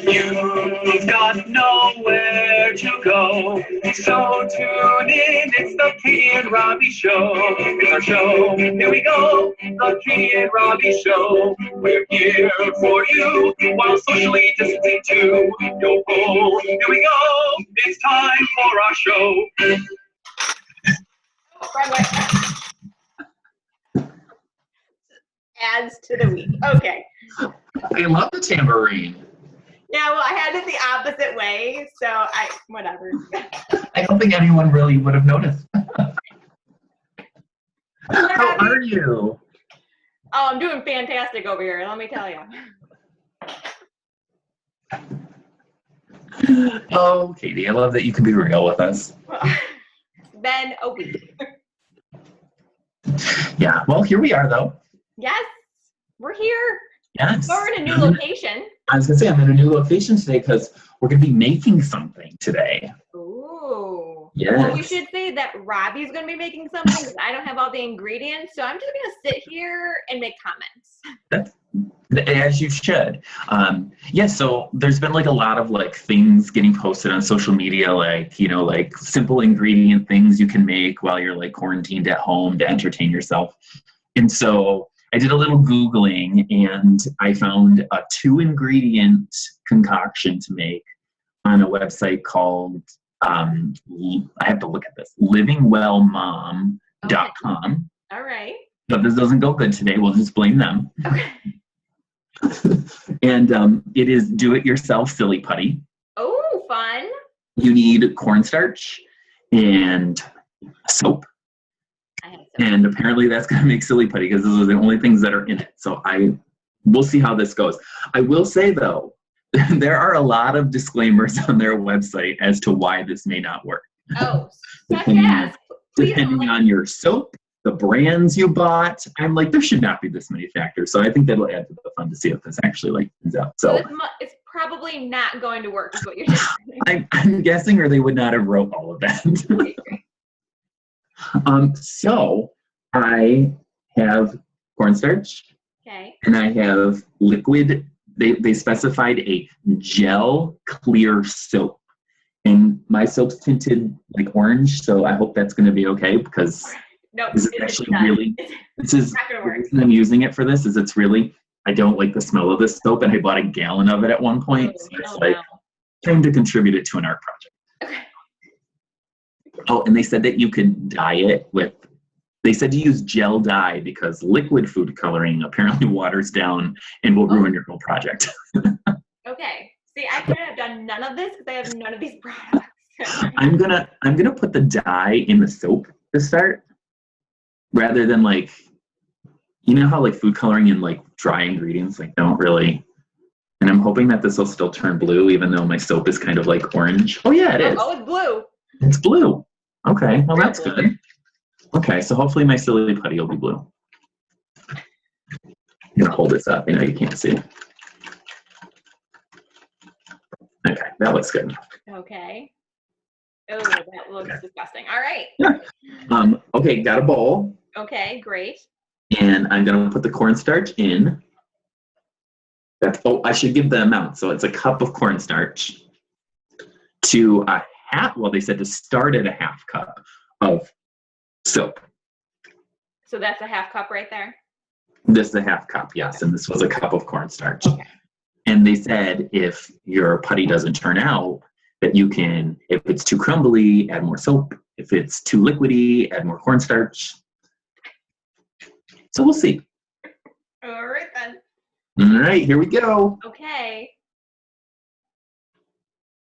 You've got nowhere to go, so tune in. It's the Katie and Robby Show. It's our show. Here we go. The Katie and Robby Show. We're here for you while socially distancing too. Yo ho! Here we go. It's time for our show. Adds to the week. Okay. I love the tambourine. Yeah, well, I had it the opposite way, so whatever. I don't think anyone really would have noticed. How are you? Oh, I'm doing fantastic over here, let me tell you. Oh, Katie, I love that you can be real with us. It's been a week. Yeah, well, here we are, though. Yes, we're here. Yes. We're in a new location. I was going to say, I'm in a new location today because we're going to be making something today. Ooh. Yes. Well, we should say that Robbie's going to be making something because I don't have all the ingredients, so I'm just going to sit here and make comments. As you should. Yeah, so there's been like a lot of like things getting posted on social media, like, you know, like simple ingredient things you can make while you're like quarantined at home to entertain yourself. And so I did a little Googling and I found a 2-ingredient concoction to make on a website called, I have to look at this, livingwellmom.com. Okay. All right. But this doesn't go good today. We'll just blame them. Okay. And it is do-it-yourself Silly Putty. Oh, fun. You need cornstarch and soap. And apparently that's going to make Silly Putty because those are the only things that are in it. So we'll see how this goes. I will say, though, there are a lot of disclaimers on their website as to why this may not work. Oh, depending on your soap, the brands you bought. I'm like, there should not be this many factors. So I think that'll add to the fun to see if this actually like ends up. So it's probably not going to work is what you're saying. I'm guessing, or they would not have wrote all of that. So I have cornstarch. Okay. And I have liquid. They specified a gel clear soap. And my soap's tinted like orange, so I hope that's going to be okay because this is actually really, this is the reason I'm using it for this is it's really, I don't like the smell of this soap and I bought a gallon of it at one point. So it's time to contribute it to an art project. Okay. Oh, and they said that you could dye it with, they said to use gel dye because liquid food coloring apparently waters down and will ruin your whole project. Okay. See, I could have done none of this because I have none of these products. I'm gonna put the dye in the soap to start, rather than like, you know how like food coloring and like dry ingredients like don't really. And I'm hoping that this will still turn blue, even though my soap is kind of like orange. Oh yeah, it is. Oh, it's blue. It's blue. Okay, well that's good. Okay, so hopefully my Silly Putty will be blue. I'm gonna hold this up. I know you can't see it. Okay, that looks good. Okay. Oh, that looks disgusting. All right. Yeah. Okay, got a bowl. Okay, great. And I'm gonna put the cornstarch in. I should give the amount. So it's a cup of cornstarch to a half. Well, they said to start at a half cup of soap. So that's a half cup right there? This is a half cup, yes. Okay. And this was a cup of cornstarch. Okay. And they said if your putty doesn't turn out, that you can, if it's too crumbly, add more soap. If it's too liquidy, add more cornstarch. So we'll see. All right then. All right, here we go. Okay.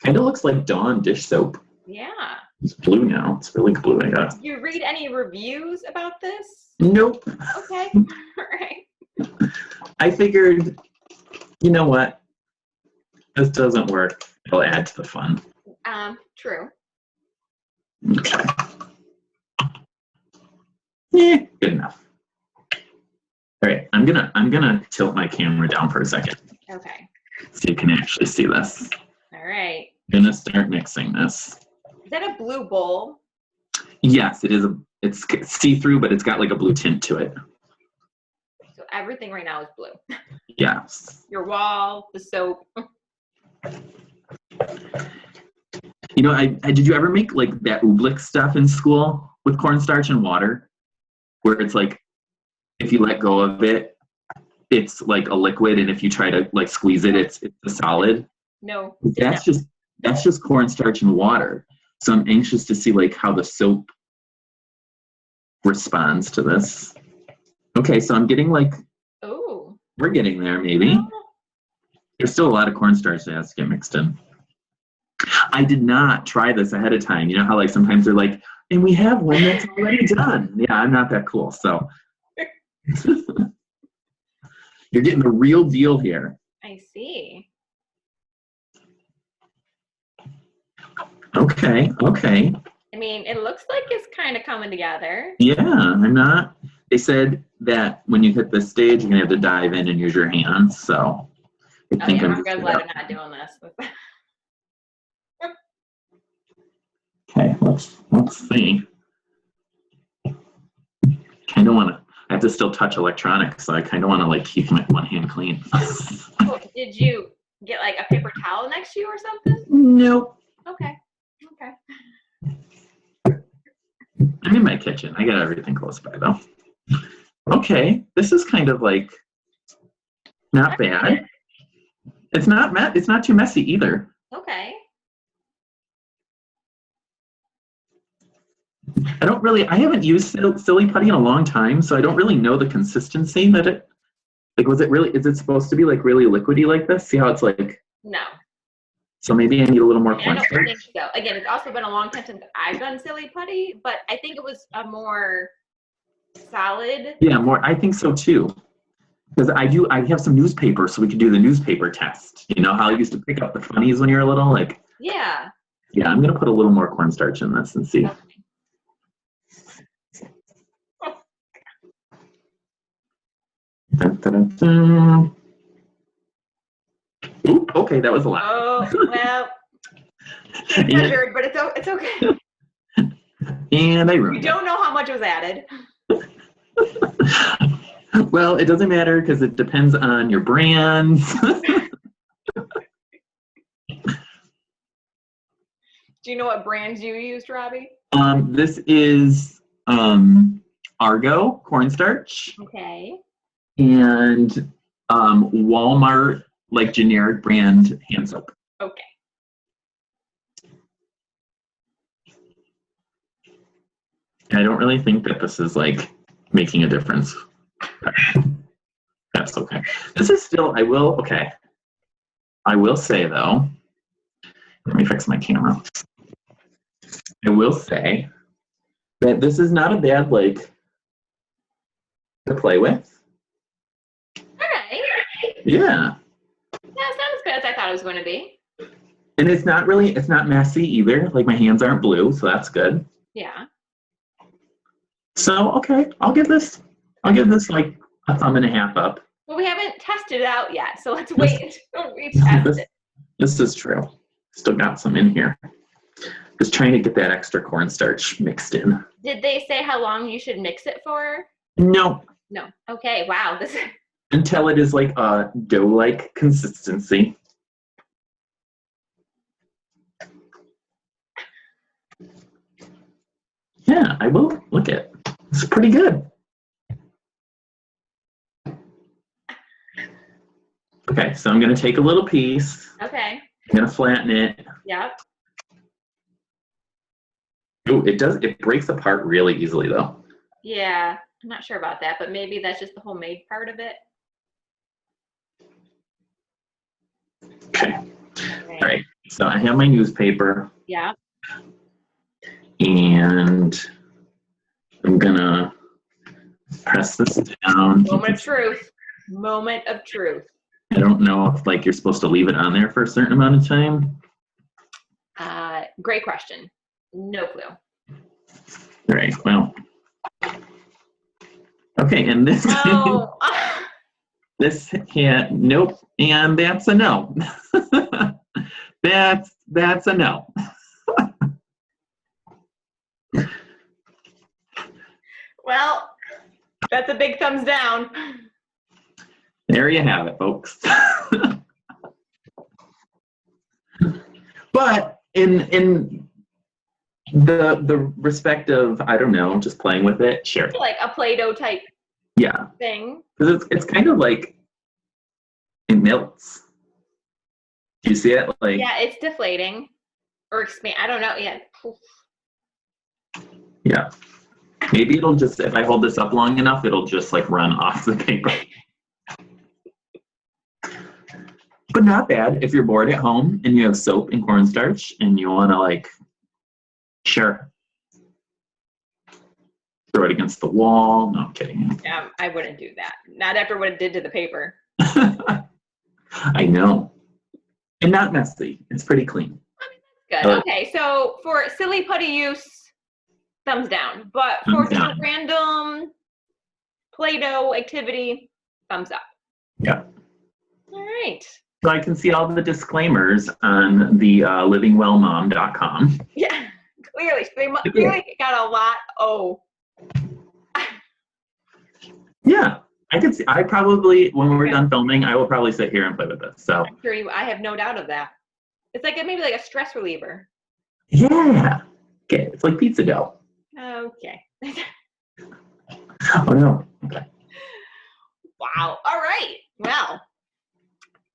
Kind of looks like Dawn dish soap. Yeah. It's blue now. It's really blue, I guess. Did you read any reviews about this? Nope. Okay. All right. I figured, you know what? This doesn't work. It'll add to the fun. True. Okay. Yeah, good enough. All right, I'm gonna tilt my camera down for a second. Okay. So you can actually see this. All right. I'm gonna start mixing this. Is that a blue bowl? Yes, it is. It's see-through, but it's got like a blue tint to it. everything right now is blue. Yes. Your wall, the soap. You know, I did you ever make like that oobleck stuff in school with cornstarch and water, where it's like if you let go of it, it's like a liquid, and if you try to like squeeze it, it's a solid. No. That's just cornstarch and water. So I'm anxious to see like how the soap responds to this. Okay, so I'm getting like, oh, we're getting there maybe. There's still a lot of cornstarch that has to get mixed in. I did not try this ahead of time. You know how like sometimes they're like, and we have one that's already done. Yeah, I'm not that cool. So you're getting the real deal here. I see. Okay. I mean, it looks like it's kind of coming together. Yeah, I'm not. They said that when you hit this stage, you're gonna have to dive in and use your hands. So I think I'm glad I'm not doing this. Okay, let's see. Kind of want to. I have to still touch electronics, so I kind of want to like keep my one hand clean. Oh, did you get like a paper towel next to you or something? Nope. Okay. I'm in my kitchen. I got everything close by though. Okay, this is kind of like not bad. It's not too messy either. Okay. I haven't used Silly Putty in a long time, so I don't really know the consistency that it, like, is it supposed to be like really liquidy like this? See how it's like? No. So maybe I need a little more I don't cornstarch? think so. Again, it's also been a long time since I've done Silly Putty, but I think it was a more solid. Yeah, I think so too. Because I have some newspaper, so we could do the newspaper test. You know how you used to pick up the funnies when you were little? Like, Yeah. yeah, I'm gonna put a little more cornstarch in this and see. Okay. Dun, dun, dun, dun. Ooh, okay, that was a lot. Oh, well, it's measured, but it's okay. And I ruined You don't know how much was added. it. Well, it doesn't matter because it depends on your brands. Do you know what brands you used, Robbie? This is Argo cornstarch. Okay. And Walmart, like generic brand hand soap. Okay. I don't really think that this is like making a difference. That's okay. This is still, I will say though, let me fix my camera. I will say that this is not a bad like to play with. Okay. Yeah. Yeah, it's not as bad as I thought it was going to be. And it's not messy either. Like my hands aren't blue, so that's good. Yeah. So, okay, I'll give this like a thumb and a half up. Well, we haven't tested it out yet, so let's wait until we test it. This is true. Still got some in here. Just trying to get that extra cornstarch mixed in. Did they say how long you should mix it for? No. No. Okay, wow. Until it is like a dough-like consistency. Yeah, I will look at it. It's pretty good. Okay, so I'm going to take a little piece. Okay. I'm going to flatten it. Yep. Oh, it breaks apart really easily though. Yeah, I'm not sure about that, but maybe that's just the homemade part of it. Okay. All right. So I have my newspaper. Yeah. And I'm gonna press this down. Moment of truth. Moment of truth. I don't know if like you're supposed to leave it on there for a certain amount of time. Great question. No clue. All right. Well. Okay, and this. Oh. This can't. Nope. And that's a no. That's a no. Well, that's a big thumbs down. There you have it, folks. But in the respect of, I don't know, just playing with it, sure. Like a Play-Doh type thing. Because it's kind of like it melts. Do you see it? Like, yeah, it's deflating or expand. I don't know. Yeah. Oof. Yeah. Maybe it'll just, if I hold this up long enough, it'll just like run off the paper. But not bad if you're bored at home and you have soap and cornstarch and you want to like, sure, throw it against the wall. No, I'm kidding. Yeah, I wouldn't do that. Not after what it did to the paper. I know. And not messy. It's pretty clean. Good. Okay, so for Silly Putty use, thumbs down. But for just a random Play-Doh activity, thumbs up. Yeah. All right. So I can see all the disclaimers on the livingwellmom.com. Yeah, clearly. They clearly got a lot. Oh. Yeah, I can see. I probably, when we're done filming, I will probably sit here and play with this. So I'm sure I have no doubt of that. It's like maybe like a stress reliever. Yeah. Okay, it's like pizza dough. Okay. Oh no. Okay. Wow. All right. Well.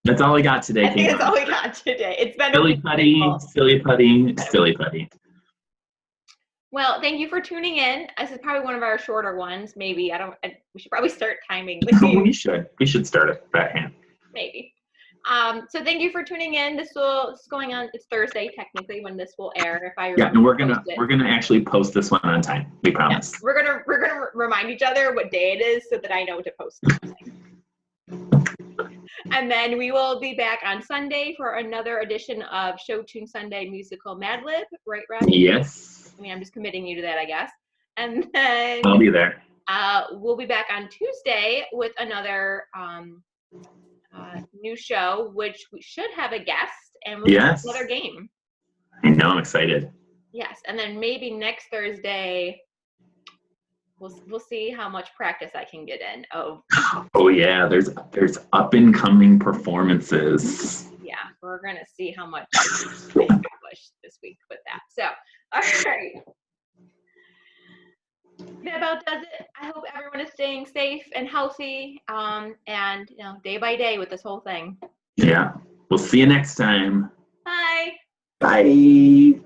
That's all we got today. I think that's all we got today. It's been Silly Putty, Silly Putty, Silly Putty. Well, thank you for tuning in. This is probably one of our shorter ones. Maybe we should probably start timing. We should start it back hand. Maybe. So thank you for tuning in. This is going on. It's Thursday technically when this will air. If I remember. Yeah, and we're gonna actually post this one on time. We promise. Yes, we're gonna remind each other what day it is so that I know to post something. And then we will be back on Sunday for another edition of Show Tune Sunday Musical Mad Lib, right, Robbie? Yes. I mean, I'm just committing you to that, I guess. And then I'll be there. We'll be back on Tuesday with another new show, which we should have a guest and we'll have another game. I know, I'm excited. Yes, and then maybe next Thursday we'll see how much practice I can get in. Oh yeah, there's up and coming performances. Yeah, we're gonna see how much I can accomplish this week with that. So, all right. That about does it. I hope everyone is staying safe and healthy, and day by day with this whole thing. Yeah. We'll see you next time. Bye. Bye.